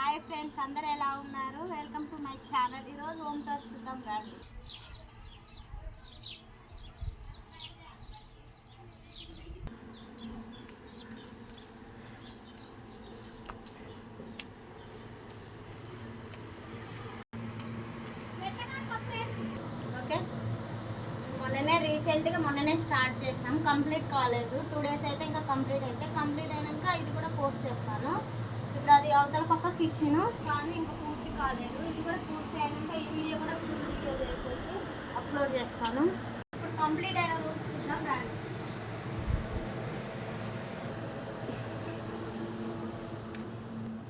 Hi friends, అందరూ ఎలా ఉన్నారు? Welcome to my channel. ఈరోజు హోమ్ టూర్ చూద్దాం రండి. ఓకే, మొన్ననే స్టార్ట్ చేసాం. కంప్లీట్ కాలేదు, 2 days అయితే ఇంకా కంప్లీట్ అయినాక ఇది కూడా పోస్ట్ చేస్తాను. ఇప్పుడు అది అవతల పక్క కిచెన్, కానీ ఇంకా పూర్తి కాలేదు. ఇది కూడా పూర్తి అయినాక ఈ వీడియో కూడా ఫుల్ వీడియో చేసేసి అప్లోడ్ చేస్తాను. ఇప్పుడు కంప్లీట్ అయిన రూమ్ చూద్దాం రండి.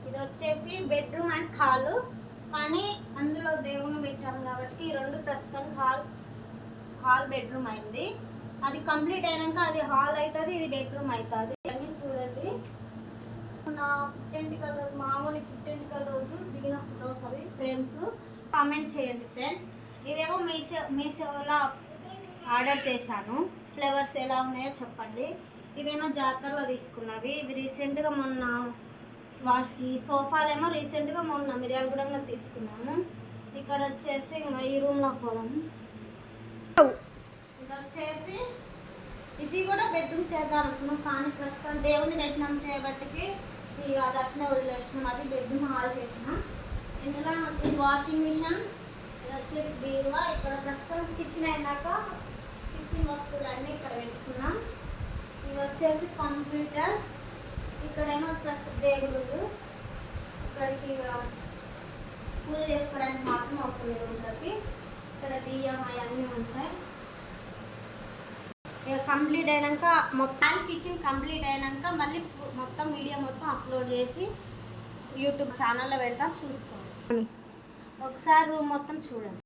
ఇది వచ్చేసి బెడ్రూమ్ అండ్ హాల్, కానీ అందులో దేవుని పెట్టాము కాబట్టి ఈ రెండు ప్రస్తుతానికి హాల్ బెడ్రూమ్ అయింది. అది కంప్లీట్ అయినాక అది హాల్ అవుతుంది, ఇది బెడ్రూమ్ అవుతుంది. అన్నీ చూడండి. నా పుట్టెంటికల రోజు, మామూలు పుట్టెంటికల రోజు దిగిన ఫొటోస్ అవి ఫ్రేమ్స్. కామెంట్ చేయండి ఫ్రెండ్స్. ఇవేమో మీషోలో ఆర్డర్ చేశాను. ఫ్లేవర్స్ ఎలా ఉన్నాయో చెప్పండి. ఇవేమో జాతరలో తీసుకున్నవి. ఇది రీసెంట్గా మొన్న ఈ సోఫాలేమో రీసెంట్గా మొన్న మిర్యాలగూడెంలో తీసుకున్నాను. ఇక్కడ వచ్చేసి ఇంకా ఈ రూమ్లో పోదాము. ఇది వచ్చేసి ఇది కూడా బెడ్రూమ్ చేద్దాం అనుకున్నాం, కానీ ప్రస్తుతం దేవుని పెట్టినాం చేయబట్టికి ఇక అది అట్నే వదిలేసినాం. అది బెడ్రూమ్ హాల్ పెట్టినాం. ఇందులో ఇది వాషింగ్ మిషన్, ఇది వచ్చేసి బీరువా. ఇక్కడ ప్రస్తుతం కిచెన్ అయినాక కిచెన్ వస్తువులన్నీ ఇక్కడ పెట్టుకున్నాం. ఇది వచ్చేసి కంప్యూటర్. ఇక్కడేమో ప్రస్తుతం దేవుడు, ఇక్కడికి పూజ చేసుకోవడానికి మాత్రం వస్తుంది రూమ్లకి. ఇక్కడ బియ్యం అవన్నీ ఉంటాయి. కంప్లీట్ అయినాక మొత్తం కిచెన్ కంప్లీట్ అయినాక మళ్ళీ మొత్తం వీడియో మొత్తం అప్లోడ్ చేసి యూట్యూబ్ ఛానల్లో పెడతా, చూసుకోండి. ఒకసారి రూమ్ మొత్తం చూడండి.